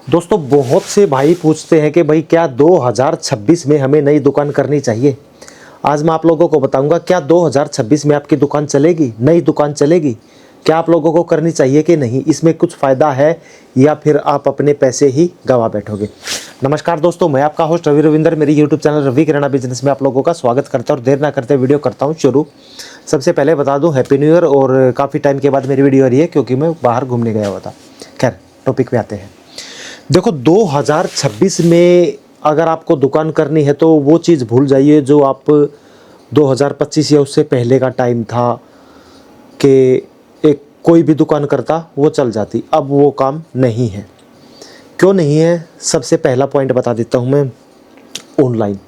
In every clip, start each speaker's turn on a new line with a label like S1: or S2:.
S1: दोस्तों बहुत से भाई पूछते हैं कि भाई क्या 2026 में हमें नई दुकान करनी चाहिए। आज मैं आप लोगों को बताऊंगा क्या 2026 में आपकी दुकान चलेगी, नई दुकान चलेगी, क्या आप लोगों को करनी चाहिए कि नहीं, इसमें कुछ फ़ायदा है या फिर आप अपने पैसे ही गंवा बैठोगे। नमस्कार दोस्तों, मैं आपका होस्ट रवि रविंदर, मेरी यूट्यूब चैनल रवि किराना बिजनेस में आप लोगों का स्वागत करता हूँ और देर ना करते वीडियो करता हूँ शुरू। सबसे पहले बता दूँ हैप्पी न्यू ईयर, और काफ़ी टाइम के बाद मेरी वीडियो आ रही है क्योंकि मैं बाहर घूमने गया हुआ था। खैर टॉपिक पे आते हैं। देखो 2026 में अगर आपको दुकान करनी है तो वो चीज़ भूल जाइए जो आप 2025 या उससे पहले का टाइम था कि एक कोई भी दुकान करता वो चल जाती। अब वो काम नहीं है। क्यों नहीं है, सबसे पहला पॉइंट बता देता हूँ मैं। ऑनलाइन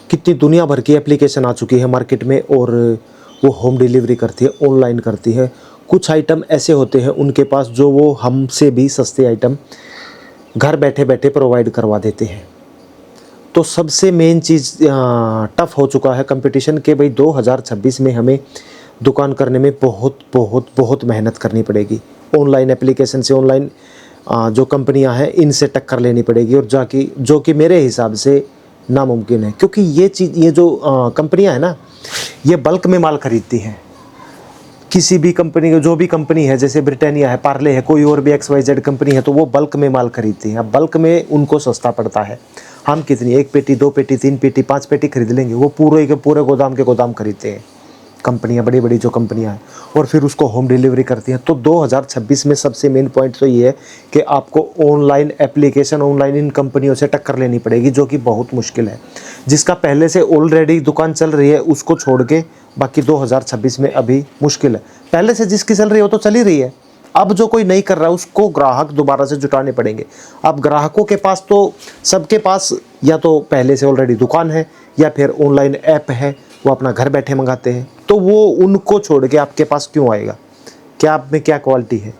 S1: कितनी दुनिया भर की एप्लीकेशन आ चुकी है मार्केट में और वो होम डिलीवरी करती है, ऑनलाइन करती है। कुछ आइटम ऐसे होते हैं उनके पास जो वो हमसे भी सस्ते आइटम घर बैठे बैठे प्रोवाइड करवा देते हैं। तो सबसे मेन चीज़ टफ़ हो चुका है कंपटीशन के भाई 2026 में हमें दुकान करने में बहुत बहुत बहुत मेहनत करनी पड़ेगी। ऑनलाइन एप्लीकेशन से, ऑनलाइन जो कंपनियां हैं इनसे टक्कर लेनी पड़ेगी, और जो कि मेरे हिसाब से नामुमकिन है। क्योंकि ये जो कंपनियां हैं ना, ये बल्क में माल खरीदती हैं। किसी भी कंपनी, जो भी कंपनी है, जैसे ब्रिटानिया है, पार्ले है, कोई और भी XYZ कंपनी है, तो वो बल्क में माल खरीदती है। अब बल्क में उनको सस्ता पड़ता है। हम कितनी, 1 पेटी, 2 पेटी, 3 पेटी, 5 पेटी खरीद लेंगे, वो पूरे के पूरे गोदाम के गोदाम खरीदते हैं कंपनियां, बड़ी बड़ी जो कंपनियां हैं, और फिर उसको होम डिलीवरी करती हैं। तो 2026 में सबसे मेन पॉइंट तो ये है कि आपको ऑनलाइन एप्लीकेशन, ऑनलाइन इन कंपनियों से टक्कर लेनी पड़ेगी, जो कि बहुत मुश्किल है। जिसका पहले से ऑलरेडी दुकान चल रही है उसको छोड़ के बाकी 2026 में अभी मुश्किल है। पहले से जिसकी चल रही है वो तो चल ही रही है। अब जो कोई नहीं कर रहा है उसको ग्राहक दोबारा से जुटाने पड़ेंगे। अब ग्राहकों के पास तो, सबके पास या तो पहले से ऑलरेडी दुकान है या फिर ऑनलाइन ऐप है, वो अपना घर बैठे मंगाते हैं। तो वो उनको छोड़ के आपके पास क्यों आएगा? क्या आप में क्या क्वालिटी है?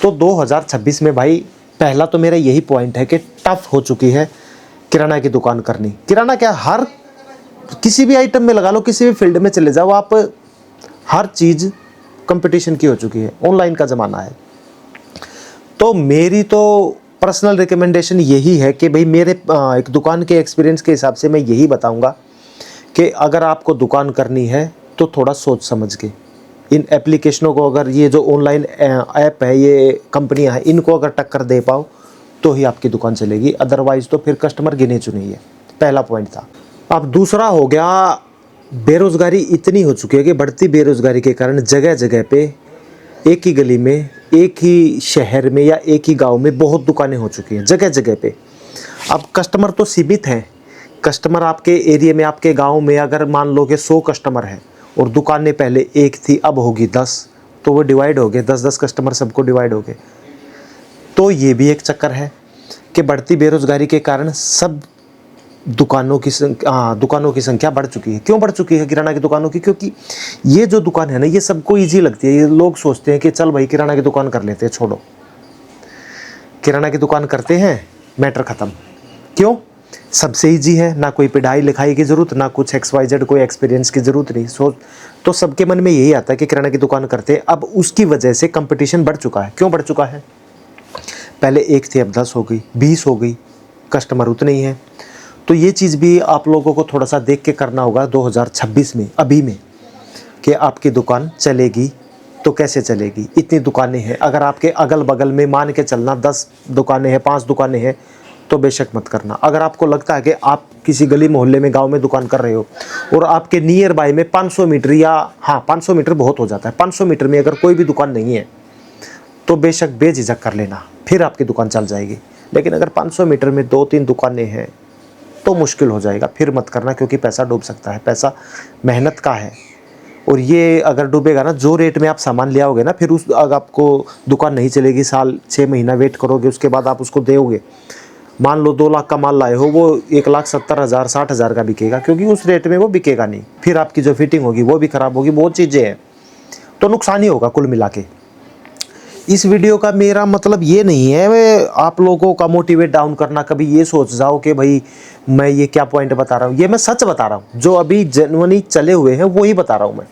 S1: तो 2026 में भाई पहला तो मेरा यही पॉइंट है कि टफ हो चुकी है किराना की दुकान करनी। किराना क्या, हर किसी भी आइटम में लगा लो, किसी भी फील्ड में चले जाओ आप, हर चीज़ कंपटीशन की हो चुकी है। ऑनलाइन का ज़माना है। तो मेरी तो पर्सनल रिकमेंडेशन यही है कि भाई मेरे एक दुकान के एक्सपीरियंस के हिसाब से मैं यही बताऊंगा कि अगर आपको दुकान करनी है तो थोड़ा सोच समझ के इन एप्लीकेशनों को, अगर ये जो ऑनलाइन ऐप है, ये कंपनियां हैं, इनको अगर टक्कर दे पाओ तो ही आपकी दुकान चलेगी। अदरवाइज़ तो फिर कस्टमर गिने चुने ही है। पहला पॉइंट था। अब दूसरा हो गया, बेरोज़गारी इतनी हो चुकी है कि बढ़ती बेरोज़गारी के कारण जगह जगह पे, एक ही गली में, एक ही शहर में या एक ही गांव में बहुत दुकानें हो चुकी हैं जगह जगह पे। अब कस्टमर तो सीमित हैं। कस्टमर आपके एरिया में, आपके गांव में अगर मान लो कि 100 कस्टमर हैं और दुकानें पहले एक थी, अब होगी 10, तो वो डिवाइड हो गए, 10-10 कस्टमर सबको डिवाइड हो गए। तो ये भी एक चक्कर है कि बढ़ती बेरोज़गारी के कारण सब दुकानों की संख्या बढ़ चुकी है। क्यों बढ़ चुकी है किराना की दुकानों की? क्योंकि ये जो दुकान है ना, ये सबको ईजी लगती है। ये लोग सोचते हैं कि चल भाई किराना की दुकान कर लेते हैं, छोड़ो किराना की दुकान करते हैं, मैटर ख़त्म। क्यों? सबसे ईजी है, ना कोई पढ़ाई लिखाई की ज़रूरत, ना कुछ XYZ कोई एक्सपीरियंस की ज़रूरत नहीं। तो सबके मन में यही आता है कि किराना की दुकान करते हैं। अब उसकी वजह से कंपटीशन बढ़ चुका है। क्यों बढ़ चुका है? पहले 1 थी, अब 10 हो गई, 20 हो गई, कस्टमर उतने ही हैं। तो ये चीज़ भी आप लोगों को थोड़ा सा देख के करना होगा 2026 में, अभी में, कि आपकी दुकान चलेगी तो कैसे चलेगी। इतनी दुकानें हैं, अगर आपके अगल बगल में मान के चलना 10 दुकानें हैं, 5 दुकानें हैं, तो बेशक मत करना। अगर आपको लगता है कि आप किसी गली मोहल्ले में, गांव में दुकान कर रहे हो और आपके नियर बाय में 500 मीटर या 500 मीटर बहुत हो जाता है, 500 मीटर में अगर कोई भी दुकान नहीं है तो बेशक बेझिझक कर लेना, फिर आपकी दुकान चल जाएगी। लेकिन अगर 500 मीटर में 2-3 दुकानें हैं तो मुश्किल हो जाएगा, फिर मत करना, क्योंकि पैसा डूब सकता है। पैसा मेहनत का है, और ये अगर डूबेगा ना, जो रेट में आप सामान ले आओगे ना, फिर उस अगर आपको दुकान नहीं चलेगी, साल 6 महीना वेट करोगे, उसके बाद आप उसको दोगे। मान लो 2 लाख का माल लाए हो, वो 1,70,000 60,000 का बिकेगा, क्योंकि उस रेट में वो बिकेगा नहीं। फिर आपकी जो फिटिंग होगी वो भी ख़राब होगी, बहुत चीज़ें हैं, तो नुकसान ही होगा कुल मिला के। इस वीडियो का मेरा मतलब ये नहीं है मैं आप लोगों का मोटिवेट डाउन करना, कभी ये सोच जाओ कि भाई मैं ये क्या पॉइंट बता रहा हूँ। ये मैं सच बता रहा हूँ, जो अभी जेन्युइनली चले हुए हैं वो ही बता रहा हूँ मैं।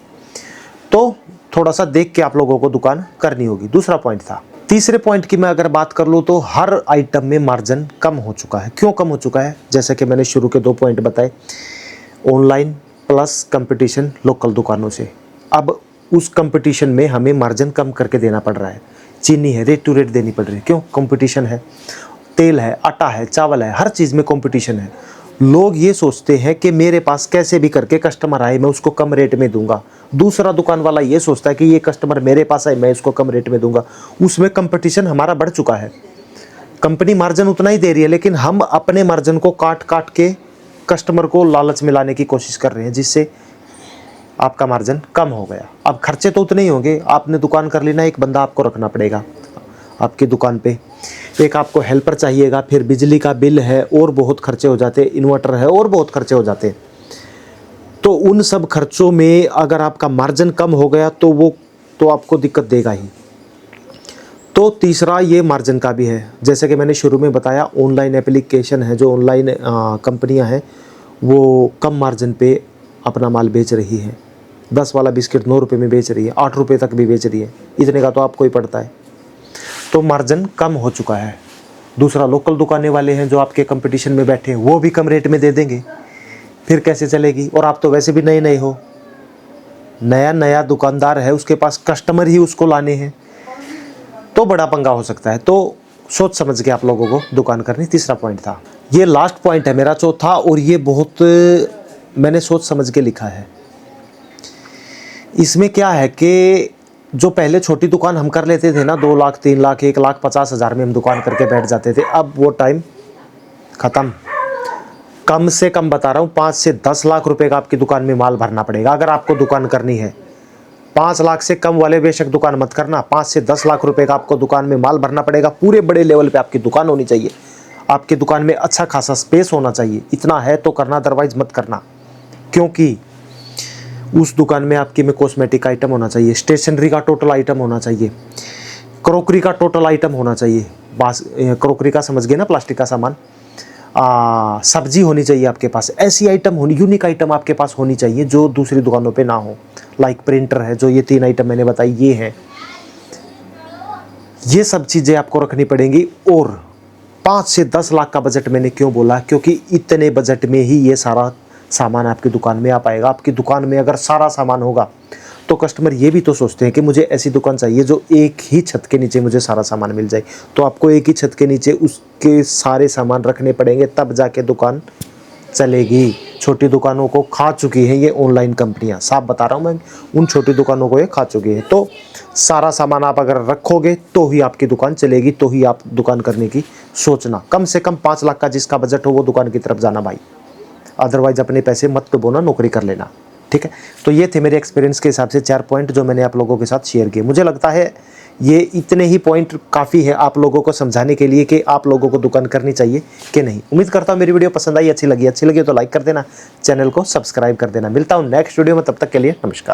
S1: तो थोड़ा सा देख के आप लोगों को दुकान करनी होगी। दूसरा पॉइंट था तीसरे पॉइंट की मैं अगर बात कर लूँ तो हर आइटम में मार्जिन कम हो चुका है। क्यों कम हो चुका है? जैसा कि मैंने शुरू के 2 पॉइंट बताए, ऑनलाइन प्लस कंपटीशन लोकल दुकानों से। अब उस कंपटीशन में हमें मार्जिन कम करके देना पड़ रहा है। चीनी है, रेट टू रेट देनी पड़ रही है। क्यों? कंपटीशन है। तेल है, आटा है, चावल है, हर चीज़ में कंपटीशन है। लोग ये सोचते हैं कि मेरे पास कैसे भी करके कस्टमर आए, मैं उसको कम रेट में दूंगा। दूसरा दुकान वाला ये सोचता है कि ये कस्टमर मेरे पास आए, मैं इसको कम रेट में दूंगा। उसमें कंपटीशन हमारा बढ़ चुका है। कंपनी मार्जिन उतना ही दे रही है, लेकिन हम अपने मार्जिन को काट काट के कस्टमर को लालच में लाने की कोशिश कर रहे हैं, जिससे आपका मार्जिन कम हो गया। अब खर्चे तो उतने ही होंगे। आपने दुकान कर ली ना, एक बंदा आपको रखना पड़ेगा आपकी दुकान पे, एक आपको हेल्पर चाहिएगा, फिर बिजली का बिल है और बहुत खर्चे हो जाते हैं, इन्वर्टर है और बहुत खर्चे हो जाते हैं। तो उन सब खर्चों में अगर आपका मार्जिन कम हो गया तो वो तो आपको दिक्कत देगा ही। तो तीसरा ये मार्जिन का भी है। जैसे कि मैंने शुरू में बताया, ऑनलाइन एप्लीकेशन है, जो ऑनलाइन कंपनियां हैं वो कम मार्जिन पे अपना माल बेच रही है। 10 वाला बिस्किट 9 रुपये में बेच रही है, 8 रुपये तक भी बेच रही है। इतने का तो आपको ही पड़ता है। तो मार्जिन कम हो चुका है। दूसरा, लोकल दुकानें वाले हैं जो आपके कंपटीशन में बैठे हैं, वो भी कम रेट में दे देंगे, फिर कैसे चलेगी? और आप तो वैसे भी नए नए हो, नया नया दुकानदार है, उसके पास कस्टमर ही उसको लाने हैं, तो बड़ा पंगा हो सकता है। तो सोच समझ के आप लोगों को दुकान करनी, तीसरा पॉइंट था। ये लास्ट पॉइंट है मेरा, चौथा, और ये बहुत मैंने सोच समझ के लिखा है। इसमें क्या है कि जो पहले छोटी दुकान हम कर लेते थे ना, 2 लाख 3 लाख 1,50,000 में हम दुकान करके बैठ जाते थे, अब वो टाइम ख़त्म। कम से कम बता रहा हूँ, 5 से 10 लाख रुपए का आपकी दुकान में माल भरना पड़ेगा अगर आपको दुकान करनी है। 5 लाख से कम वाले बेशक दुकान मत करना, 5 से 10 लाख रुपए का आपको दुकान में माल भरना पड़ेगा। पूरे बड़े लेवल पे आपकी दुकान होनी चाहिए, आपकी दुकान में अच्छा खासा स्पेस होना चाहिए। इतना है तो करना, अदरवाइज मत करना। क्योंकि उस दुकान में आपके में कॉस्मेटिक आइटम होना चाहिए, स्टेशनरी का टोटल आइटम होना चाहिए, क्रॉकरी का टोटल आइटम होना चाहिए। क्रॉकरी का समझ गए ना, प्लास्टिक का सामान, सब्जी होनी चाहिए आपके पास। ऐसी आइटम होनी, यूनिक आइटम आपके पास होनी चाहिए जो दूसरी दुकानों पे ना हो। लाइक प्रिंटर है, जो ये 3 आइटम मैंने बताई, ये है। ये सब चीज़ें आपको रखनी पड़ेंगी। और 5 से 10 लाख का बजट मैंने क्यों बोला? क्योंकि इतने बजट में ही ये सारा सामान आपकी दुकान में आ पाएगा। आपकी दुकान में अगर सारा सामान होगा तो कस्टमर ये भी तो सोचते हैं कि मुझे ऐसी दुकान चाहिए जो एक ही छत के नीचे मुझे सारा सामान मिल जाए। तो आपको एक ही छत के नीचे उसके सारे सामान रखने पड़ेंगे, तब जाके दुकान चलेगी। छोटी दुकानों को खा चुकी है ये ऑनलाइन कंपनियां, साफ बता रहा हूँ मैं, उन छोटी दुकानों को ये खा चुकी है। तो सारा सामान आप अगर रखोगे तो ही आपकी दुकान चलेगी, तो ही आप दुकान करने की सोचना। कम से कम 5 लाख का जिसका बजट हो वो दुकान की तरफ जाना भाई, अदरवाइज अपने पैसे मत डुबोना, नौकरी कर लेना। ठीक है, तो ये थे मेरे एक्सपीरियंस के हिसाब से 4 पॉइंट जो मैंने आप लोगों के साथ शेयर किए। मुझे लगता है ये इतने ही पॉइंट काफ़ी है आप लोगों को समझाने के लिए कि आप लोगों को दुकान करनी चाहिए कि नहीं। उम्मीद करता हूँ मेरी वीडियो पसंद आई, अच्छी लगी तो लाइक कर देना, चैनल को सब्सक्राइब कर देना। मिलता हूँ नेक्स्ट वीडियो में, तब तक के लिए नमस्कार।